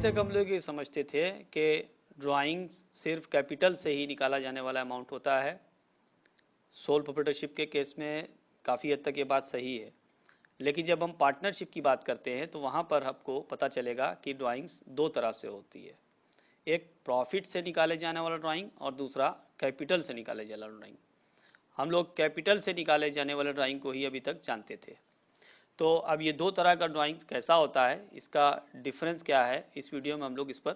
तक हम लोग ये समझते थे कि ड्राइंग सिर्फ कैपिटल से ही निकाला जाने वाला अमाउंट होता है। सोल प्रोप्राइटरशिप के केस में काफ़ी हद तक ये बात सही है, लेकिन जब हम पार्टनरशिप की बात करते हैं तो वहाँ पर आपको पता चलेगा कि ड्राइंग्स दो तरह से होती है। एक प्रॉफिट से निकाले जाने वाला ड्राइंग और दूसरा कैपिटल से निकाले जाने वाला ड्राइंग। हम लोग कैपिटल से निकाले जाने वाले ड्राइंग को ही अभी तक जानते थे। तो अब ये दो तरह का ड्राइंग कैसा होता है, इसका डिफरेंस क्या है, इस वीडियो में हम लोग इस पर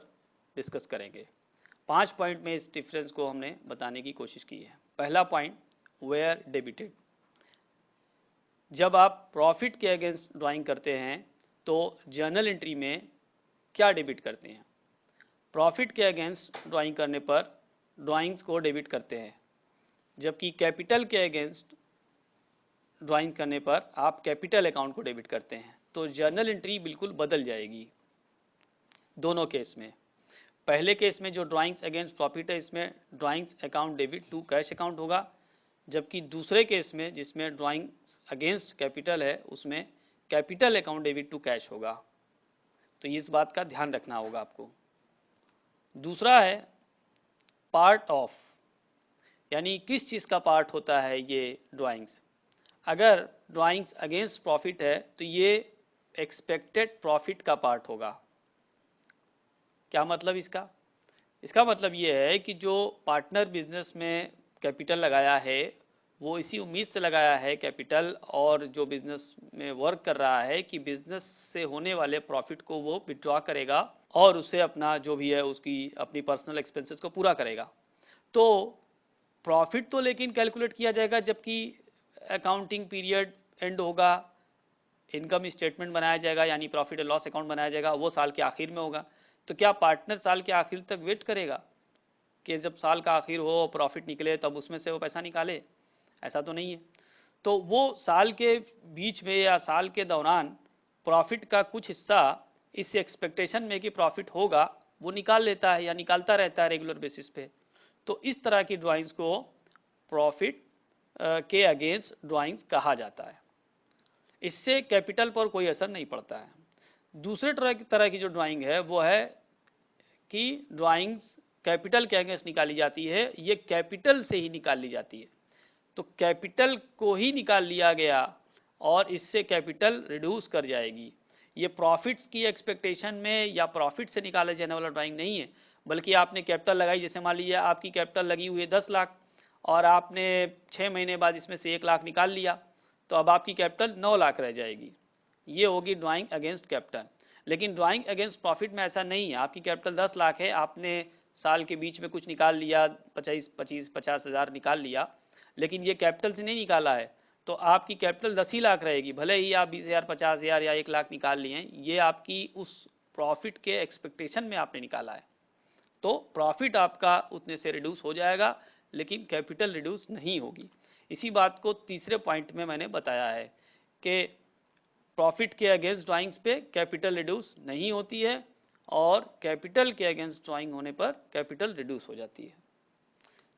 डिस्कस करेंगे। 5 पॉइंट में इस डिफरेंस को हमने बताने की कोशिश की है। पहला पॉइंट, वेयर डेबिटेड। जब आप प्रॉफिट के अगेंस्ट ड्राइंग करते हैं तो जर्नल एंट्री में क्या डेबिट करते हैं? प्रॉफिट के अगेंस्ट ड्राइंग करने पर ड्राइंग्स को डेबिट करते हैं, जबकि कैपिटल के अगेंस्ट ड्राइंग करने पर आप कैपिटल अकाउंट को डेबिट करते हैं। तो जर्नल एंट्री बिल्कुल बदल जाएगी दोनों केस में। पहले केस में जो ड्राइंग्स अगेंस्ट प्रॉफिट है, इसमें drawings account debit to cash account होगा, जबकि दूसरे केस में जिसमें ड्राइंग्स अगेंस्ट कैपिटल है, उसमें capital account debit to cash होगा। तो इस बात का ध्यान रखना होगा आपको। दूसरा है पार्ट ऑफ, यानी किस चीज़ का पार्ट होता है ये ड्राइंग्स। अगर ड्राइंग्स अगेंस्ट प्रॉफिट है तो ये एक्सपेक्टेड प्रॉफिट का पार्ट होगा। क्या मतलब इसका? इसका मतलब ये है कि जो पार्टनर बिजनेस में कैपिटल लगाया है वो इसी उम्मीद से लगाया है कैपिटल, और जो बिजनेस में वर्क कर रहा है कि बिजनेस से होने वाले प्रॉफिट को वो विड्रॉ करेगा और उसे अपना जो भी है उसकी अपनी पर्सनल एक्सपेंसेस को पूरा करेगा। तो प्रॉफिट तो लेकिन कैलकुलेट किया जाएगा जबकि अकाउंटिंग पीरियड एंड होगा, इनकम स्टेटमेंट बनाया जाएगा यानी प्रॉफिट एंड लॉस अकाउंट बनाया जाएगा, वो साल के आखिर में होगा। तो क्या पार्टनर साल के आखिर तक वेट करेगा कि जब साल का आखिर हो प्रॉफिट निकले तब उसमें से वो पैसा निकाले? ऐसा तो नहीं है। तो वो साल के बीच में या साल के दौरान प्रॉफिट का कुछ हिस्सा इस एक्सपेक्टेशन में कि प्रॉफिट होगा वो निकाल लेता है या निकालता रहता है रेगुलर बेसिस पे। तो इस तरह की ड्राइंग्स को प्रॉफिट के अगेंस्ट ड्राइंग्स कहा जाता है। इससे कैपिटल पर कोई असर नहीं पड़ता है। दूसरे तरह की जो ड्राइंग है वो है कि ड्राइंग्स कैपिटल के अगेंस्ट निकाली जाती है, ये कैपिटल से ही निकाल ली जाती है। तो कैपिटल को ही निकाल लिया गया और इससे कैपिटल रिड्यूस कर जाएगी। ये प्रॉफिट्स की एक्सपेक्टेशन में या प्रॉफिट से निकाले जाने वाला ड्राइंग नहीं है, बल्कि आपने कैपिटल लगाई। जैसे मान लीजिए आपकी कैपिटल लगी हुई है 10 लाख और आपने 6 महीने बाद इसमें से 1 लाख निकाल लिया, तो अब आपकी कैपिटल 9 लाख रह जाएगी। ये होगी ड्राइंग अगेंस्ट कैपिटल। लेकिन ड्राइंग अगेंस्ट प्रॉफिट में ऐसा नहीं है। आपकी कैपिटल 10 लाख है, आपने साल के बीच में कुछ निकाल लिया, 50,000 निकाल लिया, लेकिन ये कैपिटल से नहीं निकाला है, तो आपकी कैपिटल 10 ही लाख रहेगी। भले ही आप 20,000, 50,000 या 1 लाख निकाल लिए हैं, ये आपकी उस प्रॉफिट के एक्सपेक्टेशन में आपने निकाला है। तो प्रॉफिट आपका उतने से रिड्यूस हो जाएगा, लेकिन कैपिटल रिड्यूस नहीं होगी। इसी बात को तीसरे पॉइंट में मैंने बताया है कि प्रॉफिट के अगेंस्ट ड्राइंग्स पे कैपिटल रिड्यूस नहीं होती है और कैपिटल के अगेंस्ट ड्राइंग होने पर कैपिटल रिड्यूस हो जाती है।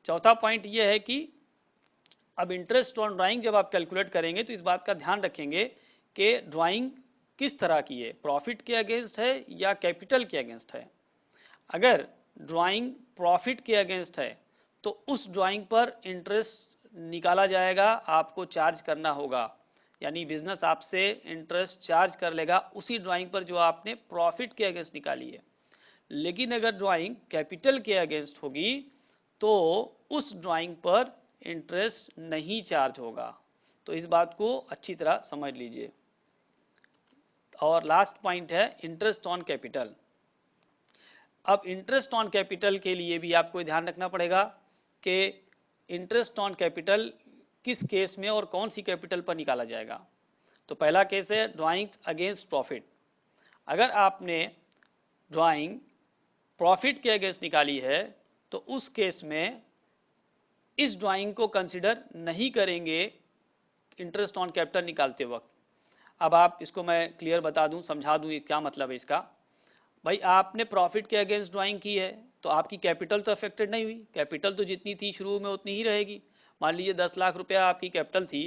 चौथा पॉइंट ये है कि अब इंटरेस्ट ऑन ड्राइंग जब आप कैलकुलेट करेंगे तो इस बात का ध्यान रखेंगे कि ड्राइंग किस तरह की है, प्रॉफिट के अगेंस्ट है या कैपिटल के अगेंस्ट है। अगर ड्राइंग प्रॉफिट के अगेंस्ट है तो उस ड्राइंग पर इंटरेस्ट निकाला जाएगा, आपको चार्ज करना होगा, यानी बिजनेस आपसे इंटरेस्ट चार्ज कर लेगा उसी ड्राइंग पर जो आपने प्रॉफिट के अगेंस्ट निकाली है। लेकिन अगर ड्राइंग कैपिटल के अगेंस्ट होगी तो उस ड्राइंग पर इंटरेस्ट नहीं चार्ज होगा। तो इस बात को अच्छी तरह समझ लीजिए। और लास्ट पॉइंट है इंटरेस्ट ऑन कैपिटल। अब इंटरेस्ट ऑन कैपिटल के लिए भी आपको ध्यान रखना पड़ेगा कि इंटरेस्ट ऑन कैपिटल किस केस में और कौन सी कैपिटल पर निकाला जाएगा। तो पहला केस है ड्राइंग्स अगेंस्ट प्रॉफिट। अगर आपने ड्राइंग प्रॉफिट के अगेंस्ट निकाली है तो उस केस में इस ड्राइंग को कंसिडर नहीं करेंगे इंटरेस्ट ऑन कैपिटल निकालते वक्त। अब आप इसको मैं क्लियर बता दूं, समझा दूं क्या मतलब है इसका। भाई आपने प्रॉफिट के अगेंस्ट ड्राइंग की है तो आपकी कैपिटल तो अफेक्टेड नहीं हुई, कैपिटल तो जितनी थी शुरू में उतनी ही रहेगी। मान लीजिए 10 लाख रुपया आपकी कैपिटल थी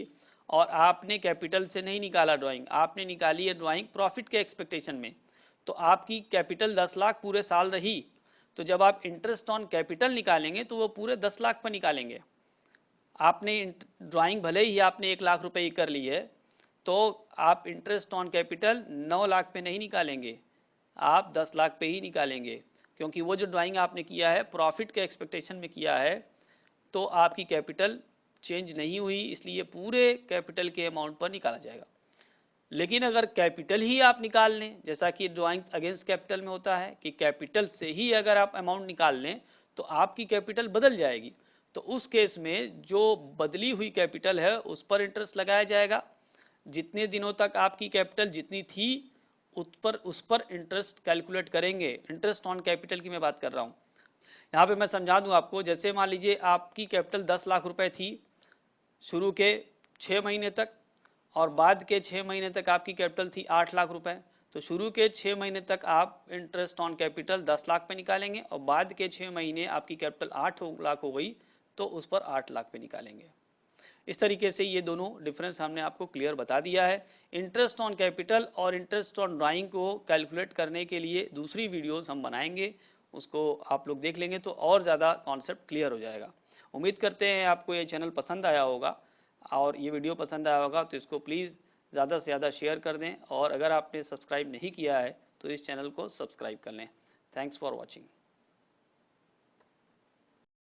और आपने कैपिटल से नहीं निकाला ड्राइंग, आपने निकाली है ड्राइंग प्रॉफिट के एक्सपेक्टेशन में, तो आपकी कैपिटल 10 लाख पूरे साल रही, तो जब आप इंटरेस्ट ऑन कैपिटल निकालेंगे तो वो पूरे 10 लाख पर निकालेंगे। आपने ड्राइंग भले ही आपने 1 लाख रुपए की कर ली है, तो आप इंटरेस्ट ऑन कैपिटल 9 लाख पे नहीं निकालेंगे, आप 10 लाख पे ही निकालेंगे, क्योंकि वो जो ड्राइंग आपने किया है प्रॉफिट के एक्सपेक्टेशन में किया है, तो आपकी कैपिटल चेंज नहीं हुई, इसलिए पूरे कैपिटल के अमाउंट पर निकाला जाएगा। लेकिन अगर कैपिटल ही आप निकाल लें, जैसा कि ड्राइंग अगेंस्ट कैपिटल में होता है कि कैपिटल से ही अगर आप अमाउंट निकाल लें तो आपकी कैपिटल बदल जाएगी, तो उस केस में जो बदली हुई कैपिटल है उस पर इंटरेस्ट लगाया जाएगा। जितने दिनों तक आपकी कैपिटल जितनी थी उस पर इंटरेस्ट कैलकुलेट करेंगे। इंटरेस्ट ऑन कैपिटल की मैं बात कर रहा हूँ। यहाँ पे मैं समझा दूँ आपको, जैसे मान लीजिए आपकी कैपिटल 10 लाख रुपए थी शुरू के 6 महीने तक, और बाद के 6 महीने तक आपकी कैपिटल थी 8 लाख रुपए। तो शुरू के 6 महीने तक आप इंटरेस्ट ऑन कैपिटल 10 लाख पे निकालेंगे, और बाद के 6 महीने आपकी कैपिटल 8 लाख हो गई तो उस पर 8 लाख पे निकालेंगे। इस तरीके से ये दोनों डिफरेंस हमने आपको क्लियर बता दिया है। इंटरेस्ट ऑन कैपिटल और इंटरेस्ट ऑन ड्राइंग को कैलकुलेट करने के लिए दूसरी वीडियोस हम बनाएंगे, उसको आप लोग देख लेंगे तो और ज़्यादा कॉन्सेप्ट क्लियर हो जाएगा। उम्मीद करते हैं आपको ये चैनल पसंद आया होगा, और ये वीडियो पसंद आया होगा तो इसको प्लीज़ ज़्यादा से ज़्यादा शेयर कर दें, और अगर आपने सब्सक्राइब नहीं किया है तो इस चैनल को सब्सक्राइब कर लें। Thanks for watching.